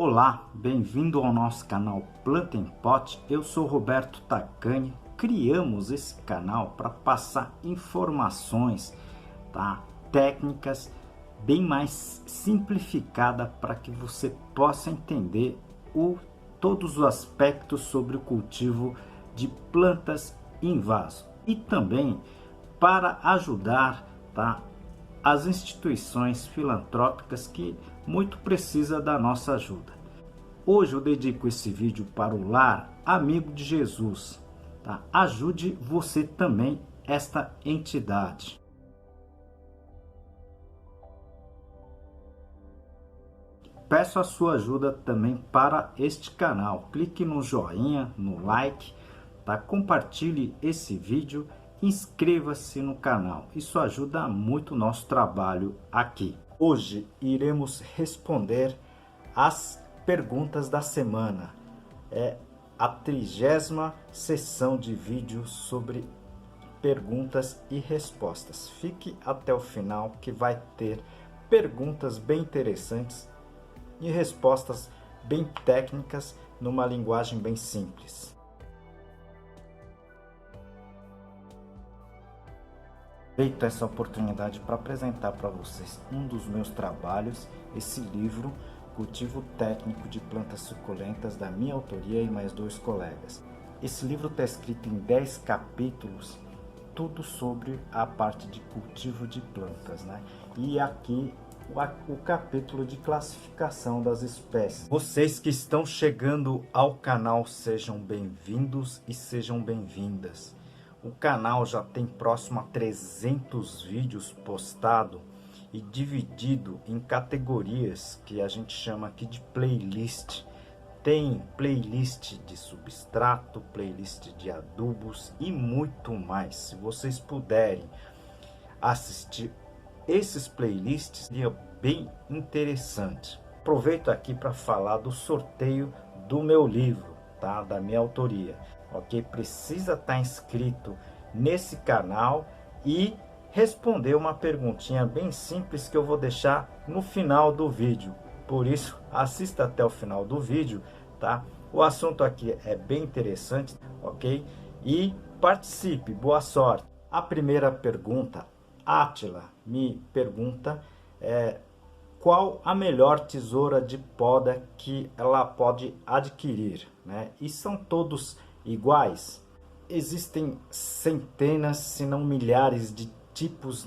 Olá, bem-vindo ao nosso canal Planta em Pot. Eu sou Roberto Tacani. Criamos esse canal para passar informações, técnicas bem mais simplificada para que você possa entender todos os aspectos sobre o cultivo de plantas em vaso e também para ajudar as instituições filantrópicas que muito precisa da nossa ajuda. Hoje eu dedico esse vídeo para o Lar Amigo de Jesus. Ajude você também esta entidade. Peço a sua ajuda também para este canal. Clique no joinha, no like, compartilhe esse vídeo, inscreva-se no canal. Isso ajuda muito o nosso trabalho aqui. Hoje iremos responder as perguntas da semana. É a 30ª sessão de vídeo sobre perguntas e respostas. Fique até o final que vai ter perguntas bem interessantes e respostas bem técnicas numa linguagem bem simples. Aproveito essa oportunidade para apresentar para vocês um dos meus trabalhos, esse livro, Cultivo Técnico de Plantas Suculentas, da minha autoria e mais 2 colegas. Esse livro está escrito em 10 capítulos, tudo sobre a parte de cultivo de plantas, E aqui o capítulo de classificação das espécies. Vocês que estão chegando ao canal, sejam bem-vindos e sejam bem-vindas. O canal já tem próximo a 300 vídeos postados e dividido em categorias que a gente chama aqui de playlist. Tem playlist de substrato, playlist de adubos e muito mais. Se vocês puderem assistir esses playlists, seria bem interessante. Aproveito aqui para falar do sorteio do meu livro, da minha autoria. Ok? Precisa estar inscrito nesse canal e responder uma perguntinha bem simples que eu vou deixar no final do vídeo. Por isso, assista até o final do vídeo, O assunto aqui é bem interessante, ok? E participe, boa sorte. A primeira pergunta, Átila me pergunta qual a melhor tesoura de poda que ela pode adquirir, E são todos iguais? Existem centenas, se não milhares de tipos,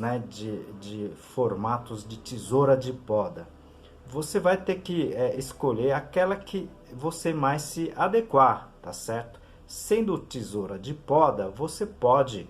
de formatos de tesoura de poda. Você vai ter que escolher aquela que você mais se adequar, certo? Sendo tesoura de poda, você pode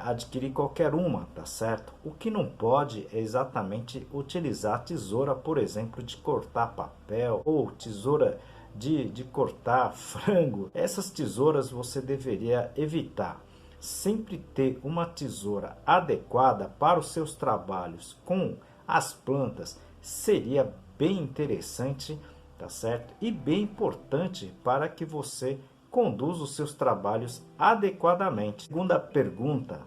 adquirir qualquer uma, certo? O que não pode é exatamente utilizar a tesoura, por exemplo, de cortar papel ou tesoura de cortar frango. Essas tesouras você deveria evitar. Sempre ter uma tesoura adequada para os seus trabalhos com as plantas seria bem interessante, certo? E bem importante para que você conduza os seus trabalhos adequadamente. Segunda pergunta,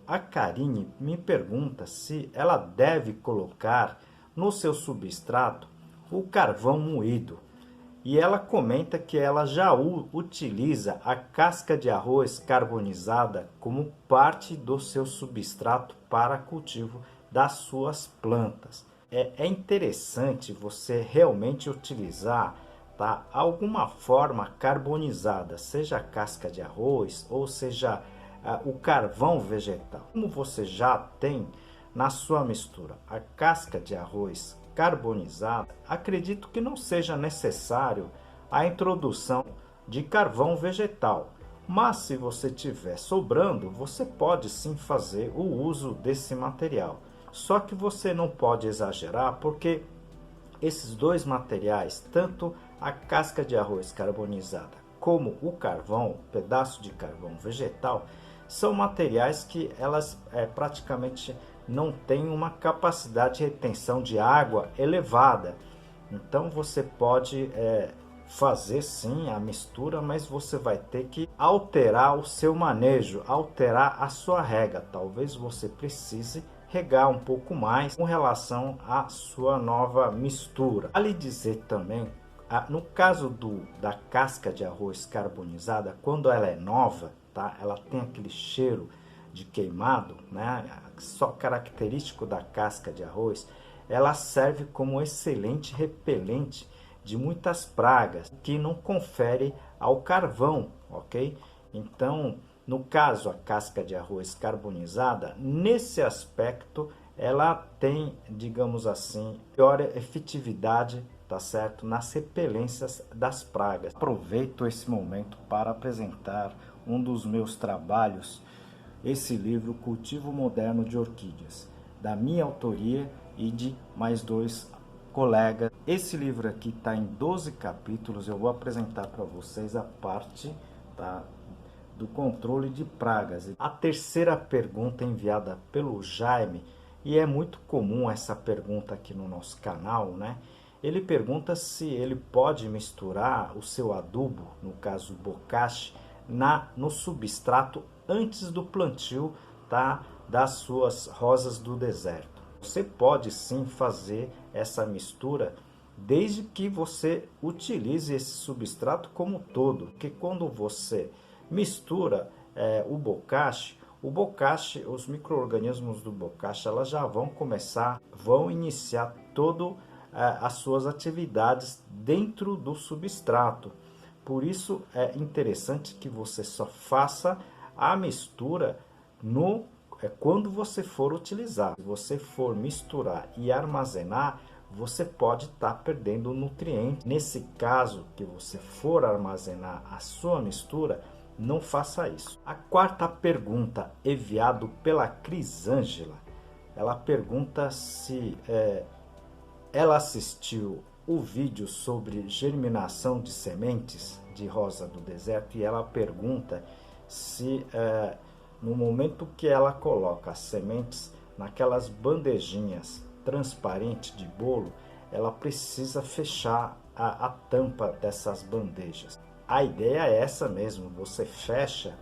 a Karine me pergunta se ela deve colocar no seu substrato o carvão moído. E ela comenta que ela já utiliza a casca de arroz carbonizada como parte do seu substrato para cultivo das suas plantas. É interessante você realmente utilizar alguma forma carbonizada, seja a casca de arroz ou seja o carvão vegetal. Como você já tem na sua mistura a casca de arroz carbonizada, acredito que não seja necessário a introdução de carvão vegetal. Mas se você tiver sobrando, você pode sim fazer o uso desse material. Só que você não pode exagerar, porque esses dois materiais, tanto a casca de arroz carbonizada como o carvão, pedaço de carvão vegetal, são materiais que elas praticamente não têm uma capacidade de retenção de água elevada. Então você pode fazer sim a mistura, mas você vai ter que alterar o seu manejo, alterar a sua rega. Talvez você precise regar um pouco mais com relação à sua nova mistura. Vale dizer também No caso da casca de arroz carbonizada, quando ela é nova, tá? Ela tem aquele cheiro de queimado, né? Só característico da casca de arroz. Ela serve como excelente repelente de muitas pragas que não confere ao carvão, ok? Então, no caso, a casca de arroz carbonizada, nesse aspecto, ela tem, digamos assim, pior efetividade, tá certo? Nas repelências das pragas. Aproveito esse momento para apresentar um dos meus trabalhos, esse livro Cultivo Moderno de Orquídeas, da minha autoria e de mais 2 colegas. Esse livro aqui está em 12 capítulos, eu vou apresentar para vocês a parte, tá, do controle de pragas. A terceira pergunta enviada pelo Jaime, e é muito comum essa pergunta aqui no nosso canal, né? Ele pergunta se ele pode misturar o seu adubo, no caso bocashi, no substrato antes do plantio, tá, das suas rosas do deserto. Você pode sim fazer essa mistura, desde que você utilize esse substrato como um todo, porque quando você mistura o bocashi, os micro-organismos do bocashi, elas já vão iniciar todo as suas atividades dentro do substrato. Por isso é interessante que você só faça a mistura quando você for utilizar. Se você for misturar e armazenar, você pode estar perdendo nutrientes. Nesse caso, que você for armazenar a sua mistura, não faça isso. A quarta pergunta, enviada pela Crisângela, ela pergunta se ela assistiu o vídeo sobre germinação de sementes de rosa do deserto, e ela pergunta se no momento que ela coloca as sementes naquelas bandejinhas transparentes de bolo, ela precisa fechar a tampa dessas bandejas. A ideia é essa mesmo, você fecha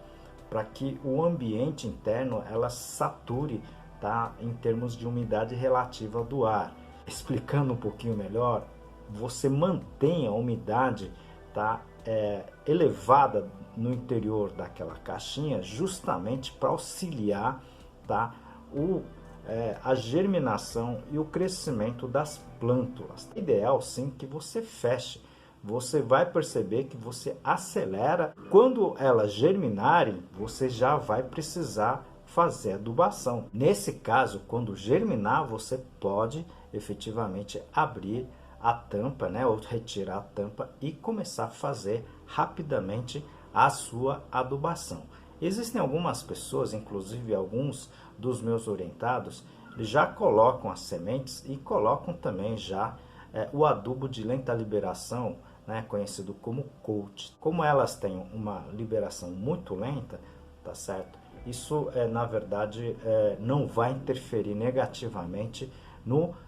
para que o ambiente interno ela sature, tá, em termos de umidade relativa do ar. Explicando um pouquinho melhor, você mantém a umidade, tá, elevada no interior daquela caixinha, justamente para auxiliar, tá, a germinação e o crescimento das plântulas. É ideal sim que você feche. Você vai perceber que você acelera. Quando elas germinarem, você já vai precisar fazer adubação. Nesse caso, quando germinar, você pode efetivamente abrir a tampa, né, ou retirar a tampa e começar a fazer rapidamente a sua adubação. Existem algumas pessoas, inclusive alguns dos meus orientados, já colocam as sementes e colocam também já o adubo de lenta liberação, né, conhecido como coat. Como elas têm uma liberação muito lenta, tá certo? Isso na verdade não vai interferir negativamente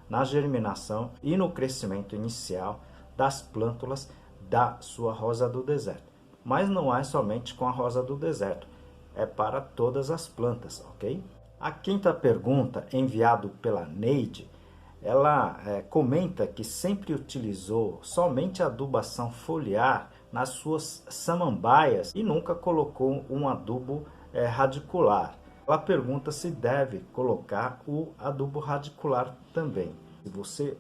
na germinação e no crescimento inicial das plântulas da sua rosa do deserto. Mas não é somente com a rosa do deserto, é para todas as plantas, ok? A quinta pergunta, enviada pela Neide, ela comenta que sempre utilizou somente adubação foliar nas suas samambaias e nunca colocou um adubo radicular. Ela pergunta se deve colocar o adubo radicular também. Se você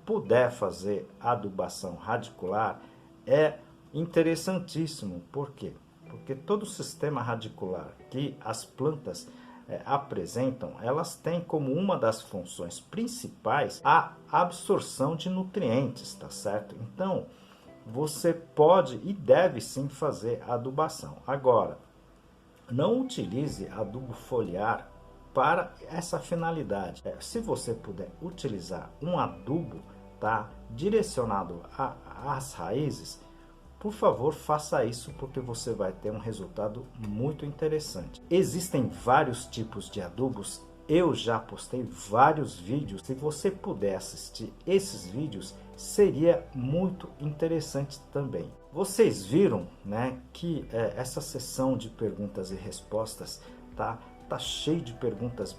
puder fazer adubação radicular, é interessantíssimo. Por quê? Porque todo o sistema radicular que as plantas apresentam, elas têm como uma das funções principais a absorção de nutrientes, tá certo? Então, você pode e deve sim fazer adubação. Agora, não utilize adubo foliar para essa finalidade. Se você puder utilizar um adubo, tá, direcionado às raízes, por favor, faça isso, porque você vai ter um resultado muito interessante. Existem vários tipos de adubos. Eu já postei vários vídeos. Se você puder assistir esses vídeos, seria muito interessante também. Vocês viram, né, que essa sessão de perguntas e respostas tá cheio de perguntas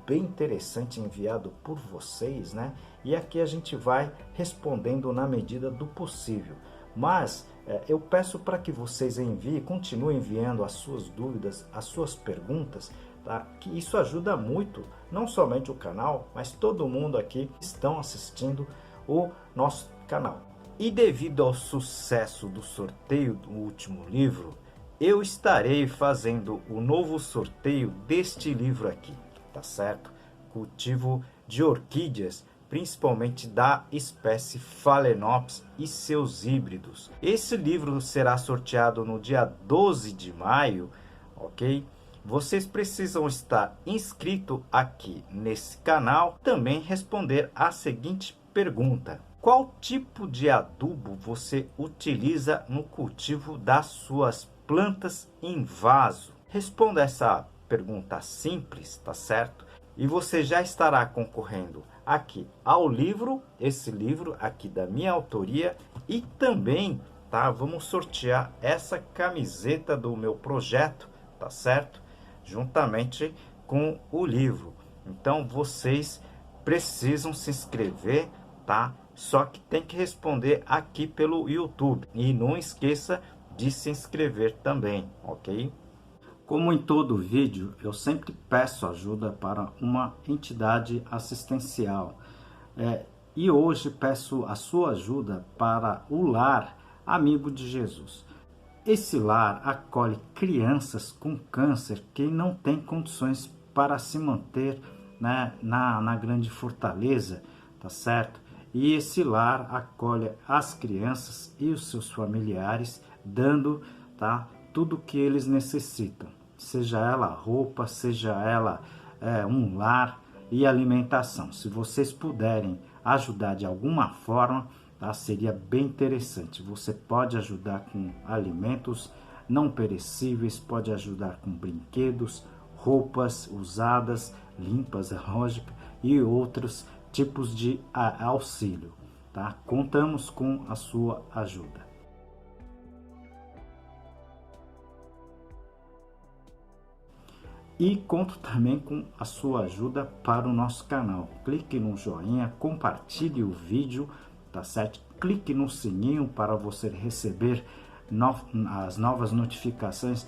bem interessante enviado por vocês, né? E aqui a gente vai respondendo na medida do possível. Mas eu peço para que vocês continuem enviando as suas dúvidas, as suas perguntas, tá? Que isso ajuda muito, não somente o canal, mas todo mundo aqui que estão assistindo o nosso canal. E devido ao sucesso do sorteio do último livro, eu estarei fazendo o novo sorteio deste livro aqui, tá certo? Cultivo de orquídeas, principalmente da espécie Phalaenopsis e seus híbridos. Esse livro será sorteado no dia 12 de maio, ok? Vocês precisam estar inscrito aqui nesse canal, também responder a seguinte pergunta: qual tipo de adubo você utiliza no cultivo das suas plantas em vaso? Responda essa pergunta simples, tá certo? E você já estará concorrendo aqui ao livro, esse livro aqui da minha autoria, e também, tá? Vamos sortear essa camiseta do meu projeto, tá certo? Juntamente com o livro. Então vocês precisam se inscrever, tá? Só que tem que responder aqui pelo YouTube. E não esqueça de se inscrever também, ok? Como em todo vídeo, eu sempre peço ajuda para uma entidade assistencial. E hoje peço a sua ajuda para o Lar Amigo de Jesus. Esse lar acolhe crianças com câncer que não têm condições para se manter, né, na grande Fortaleza, tá certo? E esse lar acolhe as crianças e os seus familiares, dando, tá, tudo o que eles necessitam, seja ela roupa, seja ela um lar e alimentação. Se vocês puderem ajudar de alguma forma, tá, seria bem interessante. Você pode ajudar com alimentos não perecíveis, pode ajudar com brinquedos, roupas usadas, limpas, é lógico, e outros tipos de auxílio, tá? Contamos com a sua ajuda. E conto também com a sua ajuda para o nosso canal. Clique no joinha, compartilhe o vídeo, tá certo? Clique no sininho para você receber as novas notificações,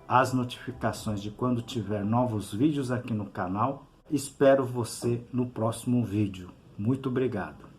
as notificações de quando tiver novos vídeos aqui no canal. Espero você no próximo vídeo. Muito obrigado.